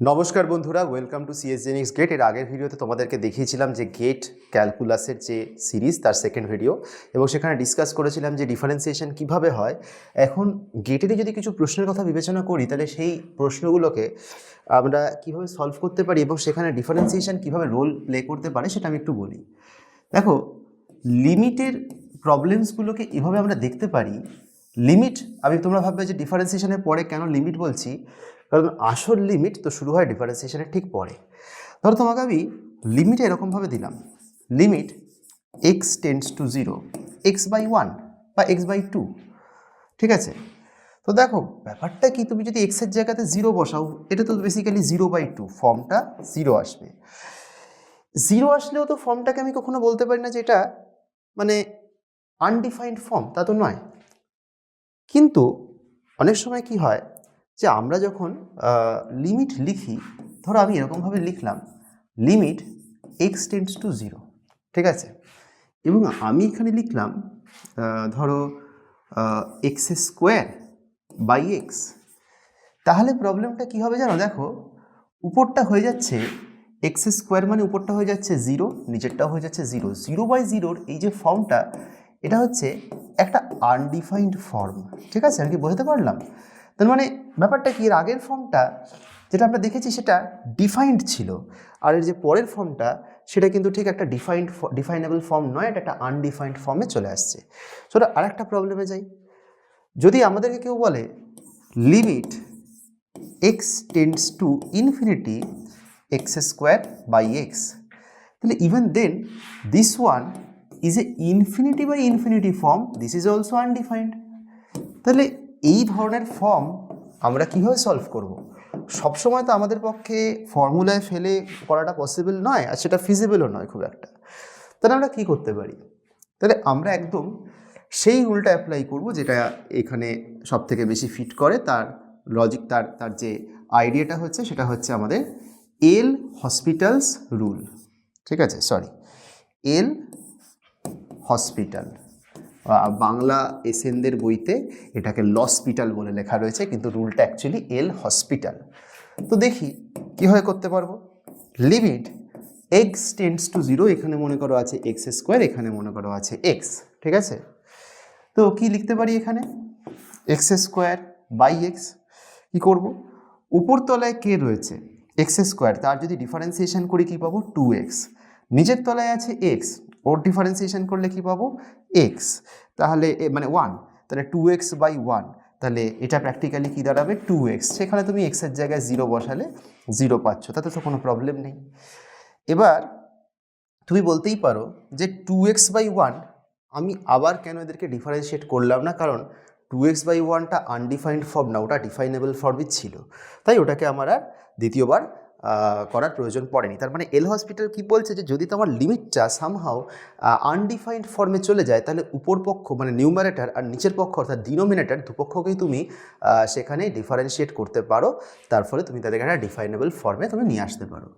নমস্কার বন্ধুরা, welcome to সিএসজেনিক্স gate. এর আগের ভিডিওতে তোমাদেরকে দেখিয়েছিলাম যে গেট ক্যালকুলাসের যে সিরিজ তার সেকেন্ড ভিডিও, এবং সেখানে ডিসকাস করেছিলাম যে ডিফারেন্সিয়েশন কিভাবে হয়। এখন গেটেরই যদি কিছু প্রশ্নের কথা বিবেচনা করি, তাহলে সেই প্রশ্নগুলোকে আমরা কিভাবে সলভ করতে পারি এবং সেখানে ডিফারেন্সিয়েশন কিভাবে রোল প্লে করতে পারে সেটা আমি একটু বলি। দেখো, লিমিটের প্রবলেমসগুলোকে এভাবে আমরা দেখতে পারি। লিমিট, তোমরা ভাববে যে ডিফারেন্সিয়েশনের পরে কেন লিমিট বলছি, কারণ আসল লিমিট তো শুরু হয় ডিফারেন্সিয়েশনের ঠিক পরে। ধরো তোমাকে আমি লিমিট এরকমভাবে দিলাম, limit x tends two 0 x/1 বা x/2, ঠিক আছে? তো দেখো ব্যাপারটা কি, তুমি যদি এক্সের জায়গাতে 0 বসাও, এটা তো বেসিক্যালি 0/2, ফর্মটা 0 আসবে। 0 আসলেও তো ফর্মটাকে আমি কখনো বলতে পারি না যে এটা মানে আনডিফাইন্ড ফর্ম, তা তো নয়। কিন্তু অনেক সময় কি হয় যে আমরা যখন লিমিট লিখি, ধরো আমি এরকমভাবে লিখলাম লিমিট এক্স টেন্ডস টু 0, ঠিক আছে? এবং আমি এখানে লিখলাম ধরো এক্স স্কোয়ার বাই এক্স। তাহলে প্রবলেমটা কী হবে জানো? দেখো, উপরটা হয়ে যাচ্ছে এক্স স্কোয়ার, মানে উপরটা হয়ে যাচ্ছে 0, নিচেরটাও হয়ে যাচ্ছে 0। 0/0 এই যে ফর্মটা, এটা হচ্ছে একটা আনডিফাইন্ড ফর্ম, ঠিক আছে? আর কি বোঝাতে পারলাম? তার মানে ব্যাপারটা কি, এর আগের ফর্মটা যেটা আমরা দেখেছি সেটা ডিফাইন্ড ছিল, আর এর যে পরের ফর্মটা সেটা কিন্তু ঠিক একটা ডিফাইনেবল ফর্ম নয়, এটা একটা আনডিফাইন্ড ফর্মে চলে আসছে। সেটা আর একটা প্রবলেমে যাই। যদি আমাদেরকে কেউ বলে limit x tends to infinity x square by x, তাহলে even then this one is a infinity by infinity form, this is also undefined. তাহলে এই ধরনের ফর্ম আমরা কীভাবে সলভ করব? সবসময় তো আমাদের পক্ষে ফর্মুলায় ফেলে করাটা পসিবল নয়, আর সেটা ফিজিবলও নয় খুব একটা। তাহলে আমরা কী করতে পারি? তাহলে আমরা একদম সেই রুলটা অ্যাপ্লাই করব যেটা এখানে সব থেকে বেশি ফিট করে। তার লজিক, তার যে আইডিয়াটা হচ্ছে সেটা হচ্ছে আমাদের এল হসপিটালস রুল, ঠিক আছে? সরি, এল হসপিটাল, বাংলা এসএনদের বইতে এটাকে লসপিটাল বলে লেখা রয়েছে, কিন্তু রুলটা অ্যাকচুয়ালি এল হসপিটাল। তো দেখি কীভাবে করতে পারবো। লিমিট এক্স টেন্ডস টু 0, এখানে মনে করো আছে এক্স স্কোয়ার, এখানে মনে করো আছে এক্স, ঠিক আছে? তো কি লিখতে পারি এখানে? X square by x. কী করবো? উপর তলায় কে রয়েছে? এক্স স্কোয়ার, তার যদি ডিফারেন্সিয়েশন করি কী পাবো? 2x। নিচের তলায় আছে এক্স, ওর ডিফারেন্সিয়েশন করলে কী পাবো? এক্স। তাহলে মানে 1, তাহলে 2x/1, তাহলে এটা প্র্যাকটিক্যালি কী দাঁড়াবে? 2x। সেখানে তুমি এক্সের জায়গায় 0 বসালে 0 পাচ্ছ, তাতে তো কোনো প্রবলেম নেই। এবার তুমি বলতেই পারো যে 2x/1 আমি আবার কেন এদেরকে ডিফারেন্সিয়েট করলাম না, কারণ 2x/1টা আনডিফাইন্ড ফর্ম না, ওটা ডিফাইনেবল ফর্মই ছিল, তাই ওটাকে আমার আর দ্বিতীয়বার করার প্রয়োজন পড়েনি। তার মানে এল হসপিটাল কি বলছে, যে যদি তোমার লিমিটটা সামহাও আনডিফাইন্ড ফর্মে চলে যায়, তাহলে উপর পক্ষ মানে নিউমারেটার আর নিচের পক্ষ অর্থাৎ ডিনোমিনেটার, দুপক্ষকেই তুমি সেখানে ডিফারেন্সিয়েট করতে পারো। তার ফলে তুমি তাদেরকে একটা ডিফাইনেবল ফর্মে তুমি নিয়ে আসতে পারো।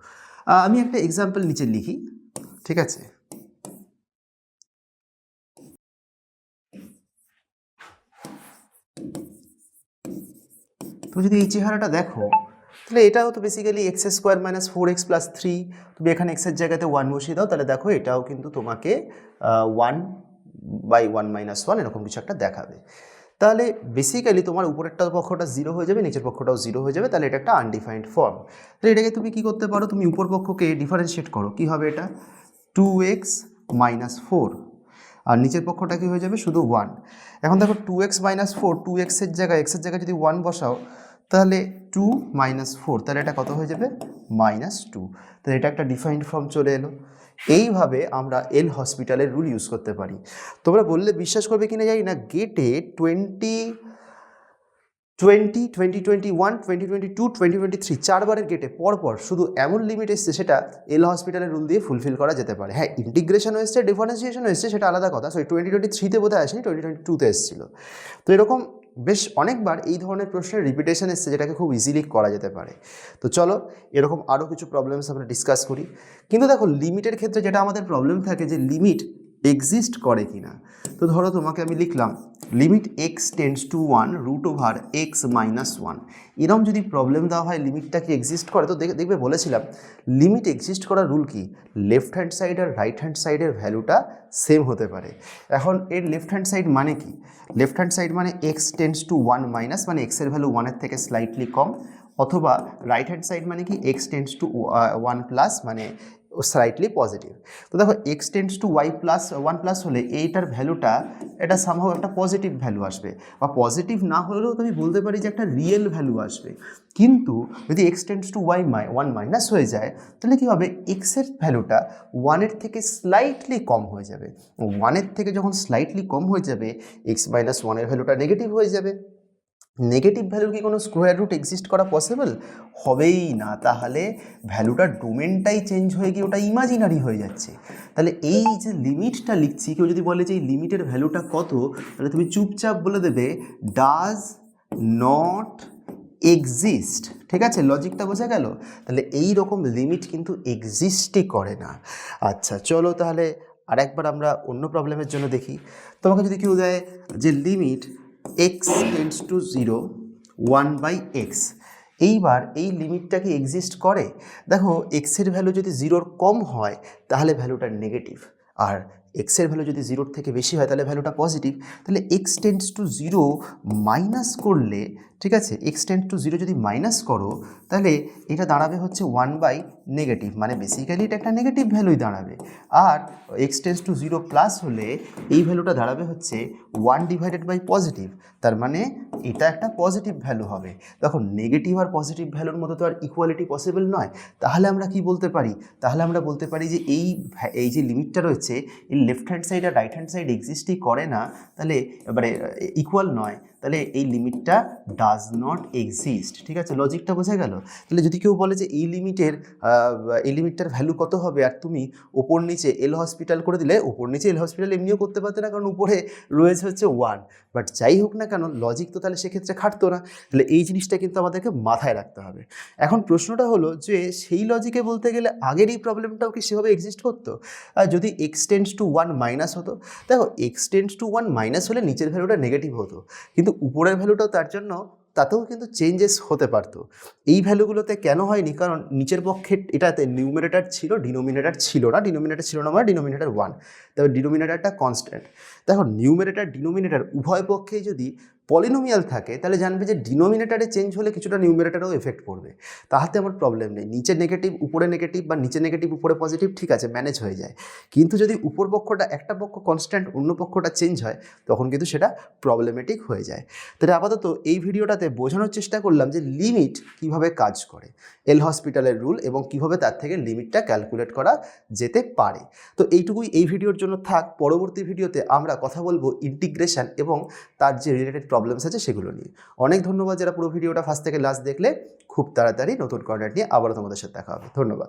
আমি একটা এক্সাম্পল নিচে লিখি, ঠিক আছে? তুমি যদি এই চেহারাটা দেখো, তাহলে এটাও তো basically x square minus 4x plus 3, তুমি এখানে এক্সের জায়গাতে 1 বসিয়ে দাও, তাহলে দেখো এটাও কিন্তু তোমাকে 1/1 - 1 এরকম কিছু একটা দেখাবে। তাহলে বেসিক্যালি তোমার উপরেরটা পক্ষটা 0 হয়ে যাবে, নিচের পক্ষটাও 0 হয়ে যাবে, তাহলে এটা একটা আনডিফাইন্ড ফর্ম। তাহলে এটাকে তুমি কি করতে পারো? তুমি উপর পক্ষকে ডিফারেন্সিয়েট করো, কি হবে এটা? 2x - 4, আর নিচের পক্ষটা কি হয়ে যাবে? শুধু 1। এখন দেখো 2x - 4, 2xের জায়গায় এক্সের জায়গায় যদি 1 বসাও, তাহলে 2 - 4, তাহলে এটা কত হয়ে যাবে? -2। তাহলে এটা একটা ডিফাইন্ড ফর্ম চলে এলো। এইভাবে আমরা এল হসপিটালের রুল ইউজ করতে পারি। তোমরা বললে বিশ্বাস করবে কিনা জানি না, গেটে 2020, 2021, 2022, 2023 4বারের গেটে পরপর শুধু এমন লিমিট এসছে সেটা এল হসপিটালের রুল দিয়ে ফুলফিল করা যেতে পারে। হ্যাঁ, ইন্টিগ্রেশনও এসছে, ডিফারেন্সিয়েশনও এসছে, সেটা আলাদা কথা। সরি, 2023-তে বোধহয় আসেনি, 2022-তে এসেছিলো। তো এরকম বেশ অনেকবার এই ধরনের প্রশ্নের রিপিটেশন এসছে, যেটাকে খুব ইজিলি করা যেতে পারে। তো চলো এরকম আরও কিছু প্রবলেমস আমরা ডিসকাস করি। কিন্তু দেখো, লিমিটের ক্ষেত্রে যেটা আমাদের প্রবলেম থাকে, যে লিমিট এক্সিস্ট করে কিনা। তো ধরো তোমাকে আমি লিখলাম limit x tends to 1 root over x minus 1। এরকম যদি প্রবলেম দেওয়া হয় লিমিটটা কি এক্সিস্ট করে, তো দেখবে বলেছিলাম লিমিট এক্সিস্ট করার রুল কি, লেফট হ্যান্ড সাইড আর রাইট হ্যান্ড সাইডের ভ্যালুটা সেম হতে পারে। এখন এর লেফট হ্যান্ড সাইড মানে কি, লেফট হ্যান্ড সাইড মানে এক্স টেন্ডস টু 1 মাইনাস, মানে এক্সের ভ্যালু 1-এর থেকে স্লাইটলি কম, অথবা রাইট হ্যান্ড সাইড মানে কি এক্স টেন্ডস টু 1 প্লাস, মানে স্লাইটলি পজিটিভ। তো দেখো x tends to y plus 1 plus হলে এইটার ভ্যালুটা এটা সামহাও একটা পজিটিভ ভ্যালু আসবে, বা পজিটিভ না হলেও তুমি বলতে পারি যে একটা রিয়েল ভ্যালু আসবে। কিন্তু যদি x tends to y 1 minus হয়ে যায় তাহলে কী হবে, এক্সের ভ্যালুটা 1-এর থেকে স্লাইটলি কম হয়ে যাবে। 1-এর থেকে যখন স্লাইটলি কম হয়ে যাবে এক্স মাইনাস 1-এর ভ্যালুটা নেগেটিভ হয়ে যাবে। নেগেটিভ ভ্যালুর কি কোনো স্কোয়ার রুট এক্সিস্ট করা পসিবল হবেই না, তাহলে ভ্যালুটার ডোমেনটাই চেঞ্জ হয়ে গিয়ে ওটা ইমাজিনারি হয়ে যাচ্ছে। তাহলে এই যে লিমিটটা লিখছি, কেউ যদি বলে যে এই লিমিটের ভ্যালুটা কত, তাহলে তুমি চুপচাপ বলে দেবে ডাজ নট এক্সিস্ট। ঠিক আছে, লজিকটা বোঝা গেল। তাহলে এই রকম লিমিট কিন্তু এক্সিস্টই করে না। আচ্ছা চলো তাহলে আরেকবার আমরা অন্য প্রবলেমের জন্য দেখি। তোমাকে যদি কেউ দেয় যে limit x tends two 0 1/x, এইবার এই লিমিটটা কি এক্সিস্ট করে? দেখো এক্সের ভ্যালু যদি 0-র কম হয় তাহলে ভ্যালুটা নেগেটিভ, আর এক্সের ভ্যালু যদি 0-র থেকে বেশি হয় তাহলে ভ্যালুটা পজিটিভ। তাহলে এক্স টেন্ডস টু 0 মাইনাস করলে, ঠিক আছে, এক্স টেন্ডস টু 0 যদি মাইনাস করো তাহলে এটা দাঁড়াবে হচ্ছে 1/নেগেটিভ, মানে বেসিক্যালি এটা একটা নেগেটিভ ভ্যালুই দাঁড়াবে। আর এক্স টেন্ডস টু 0 প্লাস হলে এই ভ্যালুটা দাঁড়াবে হচ্ছে 1/পজিটিভ, তার মানে এটা একটা পজিটিভ ভ্যালু হবে। দেখুন নেগেটিভ আর পজিটিভ ভ্যালুর মধ্যে তো আর ইকুয়ালিটি পসিবল নয়। তাহলে আমরা কি বলতে পারি, তাহলে আমরা বলতে পারি যে এই যে লিমিটটা রয়েছে এই লেফট হ্যান্ড সাইড আর রাইট হ্যান্ড সাইড এক্সিস্টই করে না, তাহলে এবারে ইকুয়াল নয়, তাহলে এই লিমিটটা ডাজ নট এক্সিস্ট। ঠিক আছে, লজিকটা বোঝা গেল। তাহলে যদি কেউ বলে যে এই লিমিটটার ভ্যালু কত হবে, আর তুমি ওপর নিচে এল হসপিটাল করে দিলে, ওপর নিচে এল হসপিটাল এমনিও করতে পারতে না, কারণ উপরে রয়েছে হচ্ছে 1, বাট যাই হোক না কেন লজিক তো তাহলে সেক্ষেত্রে খাটতো না। তাহলে এই জিনিসটা কিন্তু আমাদেরকে মাথায় রাখতে হবে। এখন প্রশ্নটা হলো যে সেই লজিকে বলতে গেলে আগের এই প্রবলেমটাও কি সেভাবে এক্সিস্ট করতো? যদি এক্স টেন্ডস টু 1 মাইনাস হতো, দেখো এক্স টেন্ডস টু 1 মাইনাস হলে নিচের ভ্যালুটা নেগেটিভ হতো, কিন্তু উপরের ভ্যালুটাও তাতেও কিন্তু চেঞ্জেস হতে পারতো। এই ভ্যালুগুলোতে কেন হয়নি, কারণ নিচের পক্ষে এটাতে নিউমারেটর ছিল, ডিনোমিনেটর ছিল না, মানে ডিনোমিনেটর 1, তবে ডিনোমিনেটরটা কনস্ট্যান্ট। দেখো নিউমারেটর ডিনোমিনেটর উভয় পক্ষেই যদি পলিনোমিয়াল থাকে তাহলে জানবে যে ডিনোমিনেটারে চেঞ্জ হলে কিছুটা নিউমারেটরেও এফেক্ট পড়বে। তাহাতে আমার প্রবলেম নেই, নিচে নেগেটিভ উপরে নেগেটিভ বা নিচে নেগেটিভ উপরে পজিটিভ, ঠিক আছে, ম্যানেজ হয়ে যায়। কিন্তু যদি উপর পক্ষটা একটা পক্ষ কনস্ট্যান্ট অন্য পক্ষটা চেঞ্জ হয় তখন কিন্তু সেটা প্রবলেমেটিক হয়ে যায়। তাহলে আপাতত এই ভিডিওটাতে বোঝানোর চেষ্টা করলাম যে লিমিট কিভাবে কাজ করে, এল হসপিটালের রুল, এবং কিভাবে তার থেকে লিমিটটা ক্যালকুলেট করা যেতে পারে। তো এইটুকুই এই ভিডিওর জন্য থাক। পরবর্তী ভিডিওতে আমরা কথা বলবো ইন্টিগ্রেশন এবং তার যে রিলেটেড প্রবলেমস আছে সেগুলো নিয়ে। অনেক ধন্যবাদ যারা পুরো ভিডিওটা ফার্স্ট থেকে লাস্ট দেখলে। খুব তাড়াতাড়ি নতুন কন্টেন্ট নিয়ে আবারও তোমাদের সাথে দেখা হবে। ধন্যবাদ।